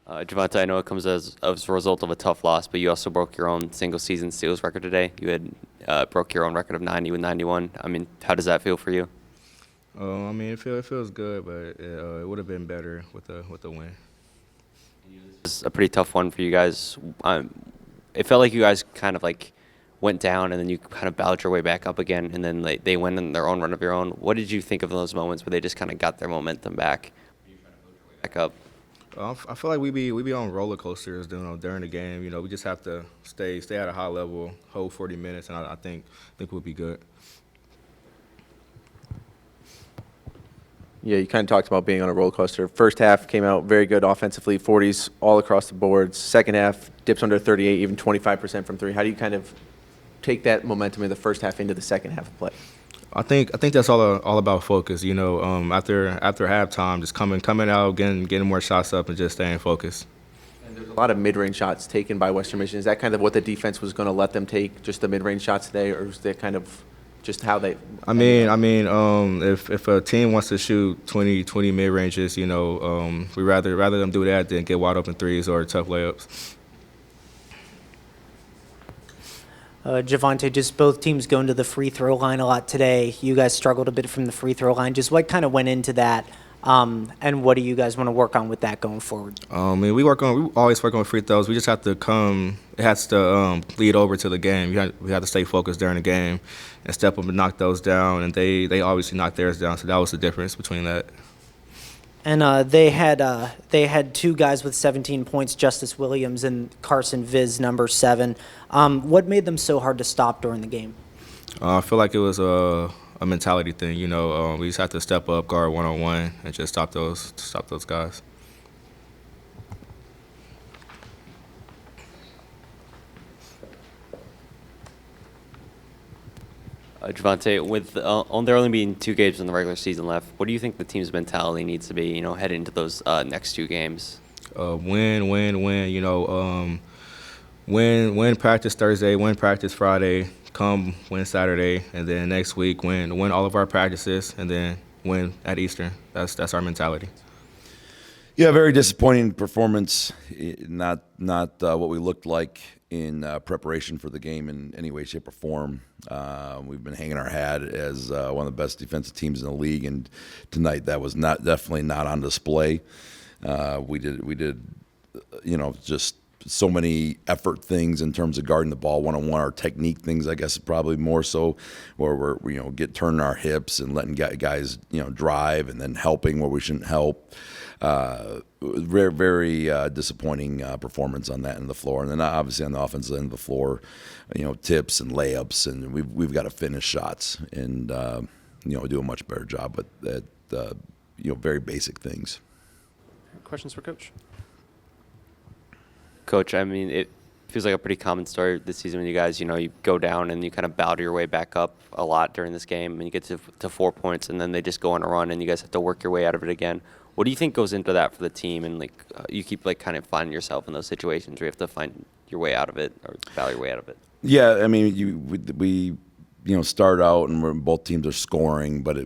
Javante, I know it comes as a result of a tough loss, but you also broke your own single-season steals record today. You had broke your own record of 90 with 91. I mean, how does that feel for you? I mean, it feels good, but it would have been better with the win. It's a pretty tough one for you guys. It felt like you guys kind of like went down and then you kind of battled your way back up again, and then they went in their own run of your own. What did you think of those moments where they just kind of got their momentum back? Back up. I feel like we be on roller coasters, during the game. We just have to stay at a high level, hold 40 minutes, and I think we'll be good. Yeah, you kind of talked about being on a roller coaster. First half came out very good offensively, 40s all across the boards. Second half dips under 38, even 25% from three. How do you kind of take that momentum in the first half into the second half of play? I think that's all about focus. After halftime, just coming out, getting more shots up, and just staying focused. And there's a lot of mid-range shots taken by Western Michigan. Is that kind of what the defense was going to let them take, just the mid-range shots today, or is that kind of just how they? If a team wants to shoot 20 mid ranges, we rather them do that than get wide open threes or tough layups. Javante, just both teams going to the free throw line a lot today. You guys struggled a bit from the free throw line. Just what kind of went into that, and what do you guys want to work on with that going forward? We always work on free throws. We just have to it has to lead over to the game. We have to stay focused during the game and step up and knock those down. And they obviously knocked theirs down, so that was the difference between that. And they had two guys with 17 points, Justice Williams and Carson Viz, number 7. What made them so hard to stop during the game? I feel like it was a mentality thing. We just have to step up, guard one-on-one, and just stop those guys. Javante, with there only being 2 games in the regular season left, what do you think the team's mentality needs to be, heading into those next 2 games? Win. Win practice Thursday, win practice Friday, come win Saturday, and then next week win all of our practices, and then win at Eastern. That's our mentality. Yeah, very disappointing performance. Not what we looked like in preparation for the game in any way, shape, or form. We've been hanging our hat as one of the best defensive teams in the league, and tonight that was definitely not on display. We did, just so many effort things in terms of guarding the ball one-on-one, or technique things, I guess, probably more so, where we're turning our hips and letting guys drive and then helping where we shouldn't help. Very, very disappointing performance on that end of the floor, and then obviously on the offensive end of the floor, tips and layups, and we've got to finish shots and do a much better job at very basic things. Questions for Coach? Coach, I mean, it feels like a pretty common story this season when you guys, you go down and you kind of battle your way back up a lot during this game, and you get to 4 points, and then they just go on a run, and you guys have to work your way out of it again. What do you think goes into that for the team, and you keep kind of finding yourself in those situations where you have to find your way out of it or battle your way out of it? Yeah, I mean, we start out and both teams are scoring, but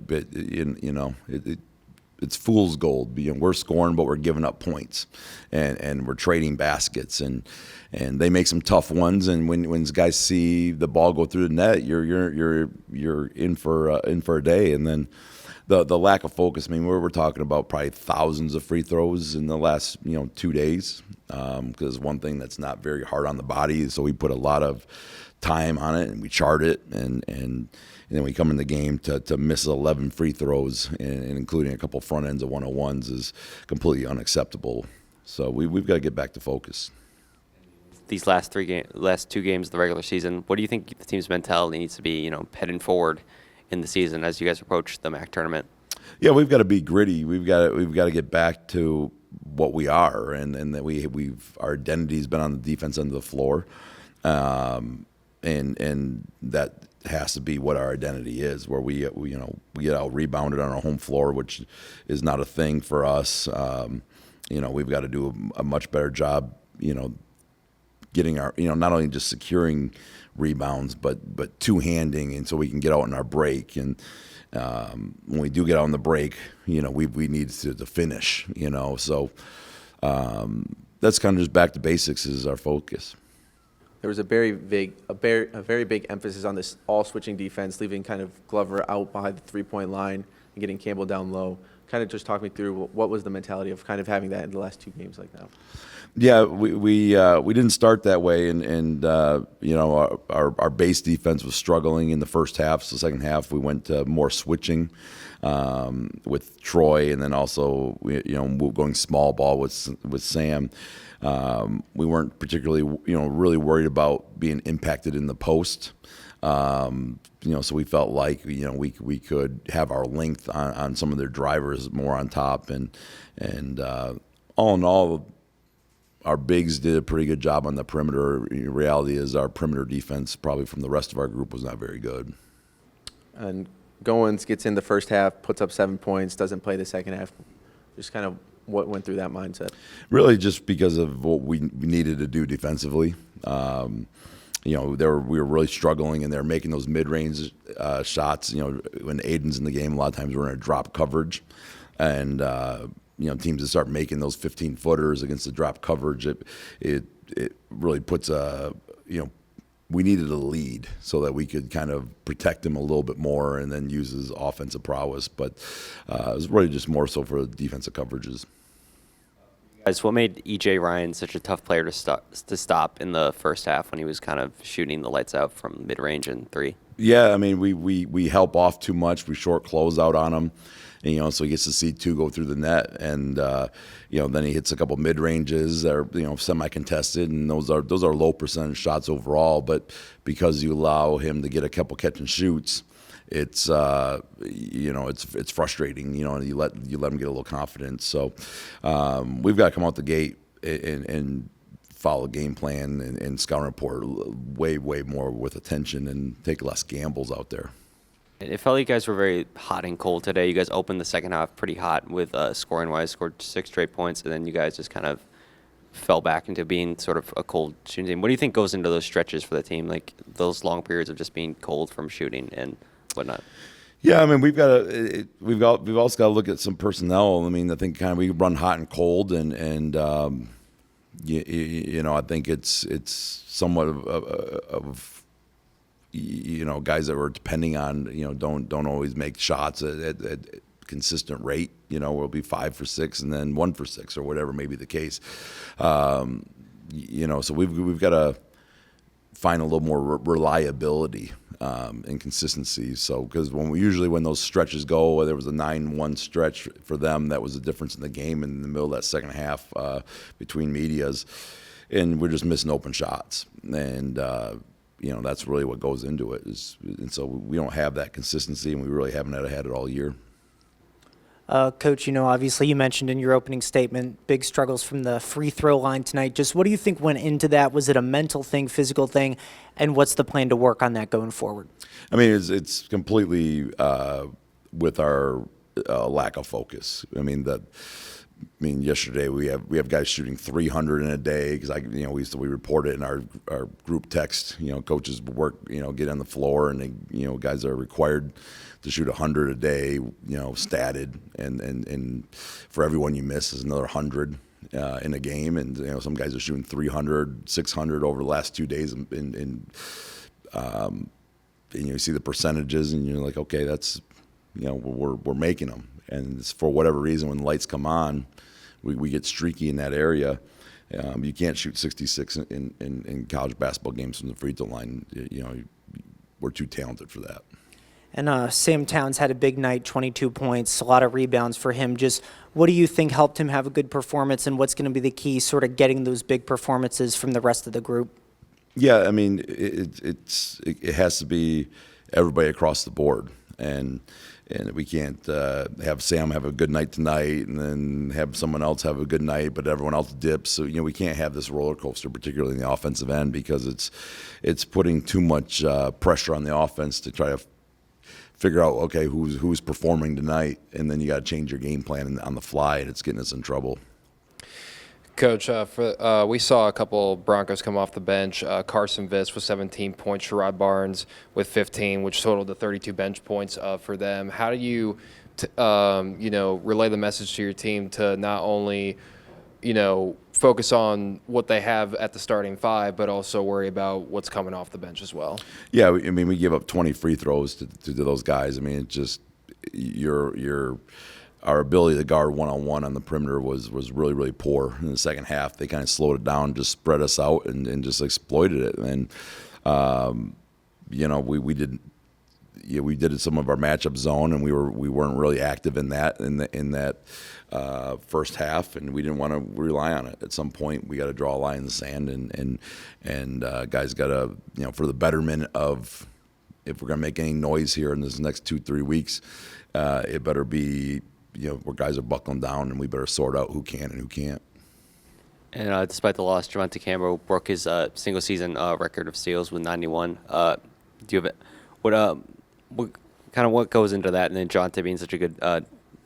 it's fool's gold. We're scoring, but we're giving up points, and we're trading baskets, and they make some tough ones. And when guys see the ball go through the net, you're in for a day. And then the lack of focus. I mean, we're talking about probably thousands of free throws in the last 2 days, because one thing that's not very hard on the body. So we put a lot of time on it, and we chart it, and then we come in the game to miss 11 free throws, and including a couple front ends of 101s, is completely unacceptable. So we've got to get back to focus. These last 2 games of the regular season, what do you think the team's mentality needs to be, heading forward in the season as you guys approach the MAC tournament? Yeah, we've got to be gritty. We've got to get back to what we are, and that our identity's been on the defense end of the floor, and that has to be what our identity is, where we get out rebounded on our home floor, which is not a thing for us. We've got to do a much better job, getting our, not only just securing rebounds, but two-handing, and so we can get out in our break. And when we do get out on the break, we need to finish. So that's kind of just back to basics is our focus. There was a very big emphasis on this all switching defense, leaving kind of Glover out behind the 3-point line and getting Campbell down low. Kind of just talk me through what was the mentality of kind of having that in the last 2 games like that. Yeah, we didn't start that way, and you know, our base defense was struggling in the first half. So the second half we went to more switching with Troy, and then also going small ball with Sam. We weren't particularly really worried about being impacted in the post. So we felt like we could have our length on some of their drivers more on top, and all in all, our bigs did a pretty good job on the perimeter. The reality is our perimeter defense, probably from the rest of our group, was not very good. And Goins gets in the first half, puts up 7 points, doesn't play the second half. Just kind of what went through that mindset? Really just because of what we needed to do defensively. We were really struggling, and they were making those mid-range shots. When Aiden's in the game, a lot of times we're in a drop coverage, and teams that start making those 15-footers against the drop coverage, it really puts we needed a lead so that we could kind of protect him a little bit more and then use his offensive prowess. But it was really just more so for defensive coverages. Guys, what made E.J. Ryan such a tough player to stop in the first half when he was kind of shooting the lights out from mid-range and 3? Yeah, I mean, we help off too much. We short close out on him. And, so he gets to see 2 go through the net, and then he hits a couple mid ranges that are semi-contested, and those are low percentage shots overall. But because you allow him to get a couple catch and shoots, it's it's frustrating. And you let him get a little confidence. So we've got to come out the gate and follow game plan and scout report way more with attention and take less gambles out there. It felt like you guys were very hot and cold today. You guys opened the second half pretty hot with scoring-wise, scored 6 straight points, and then you guys just kind of fell back into being sort of a cold shooting team. What do you think goes into those stretches for the team, like those long periods of just being cold from shooting and whatnot? Yeah, I mean, we've also got to look at some personnel. I mean, I think kind of we run hot and cold, and I think it's somewhat of guys that we're depending on, don't always make shots at consistent rate. We'll be 5 for 6 and then 1 for 6 or whatever may be the case. So we've got to find a little more reliability and consistency. So because when those stretches go, whether it was a 9-1 stretch for them, that was the difference in the game in the middle of that second half between medias, and we're just missing open shots. And that's really what goes into it. And so we don't have that consistency, and we really haven't had it all year. Coach, obviously you mentioned in your opening statement big struggles from the free throw line tonight. Just what do you think went into that? Was it a mental thing, physical thing? And what's the plan to work on that going forward? I mean, it's completely with our lack of focus. I mean, yesterday we have guys shooting 300 in a day because we report it in our group text. Coaches work get on the floor, and guys are required to shoot 100 a day. Statted, and for everyone you miss is another 100 in a game, and some guys are shooting 300, 600 over the last 2 days, and you see the percentages, and you're like, okay, that's we're making them. And it's for whatever reason, when the lights come on, we get streaky in that area. You can't shoot 66 in college basketball games from the free throw line. We're too talented for that. And Sam Towns had a big night, 22 points, a lot of rebounds for him. Just what do you think helped him have a good performance, and what's going to be the key sort of getting those big performances from the rest of the group? Yeah, I mean, it has to be everybody across the board. And we can't have Sam have a good night tonight and then have someone else have a good night, but everyone else dips. So we can't have this roller coaster, particularly in the offensive end, because it's putting too much pressure on the offense to try to figure out, okay, who's performing tonight, and then you got to change your game plan on the fly, and it's getting us in trouble. Coach, we saw a couple Broncos come off the bench. Carson Viss with 17 points, Sherrod Barnes with 15, which totaled to 32 bench points for them. How do you, relay the message to your team to not only, focus on what they have at the starting five, but also worry about what's coming off the bench as well. Yeah, I mean, we give up 20 free throws to those guys. I mean, it just our ability to guard one-on-one on the perimeter was really, really poor in the second half. They kind of slowed it down, just spread us out, and just exploited it. And we did. Yeah, we did some of our matchup zone, and we weren't really active in that first half, and we didn't want to rely on it. At some point, we got to draw a line in the sand, and guys got to, for the betterment of, if we're gonna make any noise here in this next 2-3 weeks, it better be, where guys are buckling down, and we better sort out who can and who can't. And despite the loss, Javante Campbell broke his single season record of steals with 91. Do you have what goes into that? And then Javante being such a good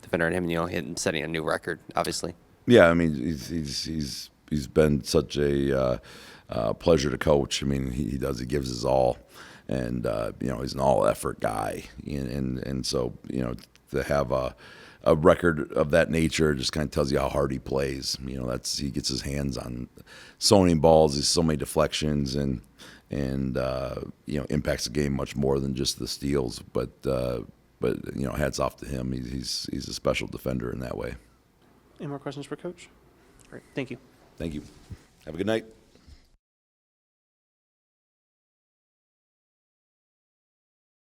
defender, and him setting a new record, obviously. Yeah, I mean, he's been such a pleasure to coach. I mean, he gives his all, and he's an all effort guy, and so to have a record of that nature just kind of tells you how hard he plays. He gets his hands on so many balls, there's so many deflections, and impacts the game much more than just the steals. But hats off to him. He's a special defender in that way. Any more questions for Coach? Great. Thank you. Thank you. Have a good night.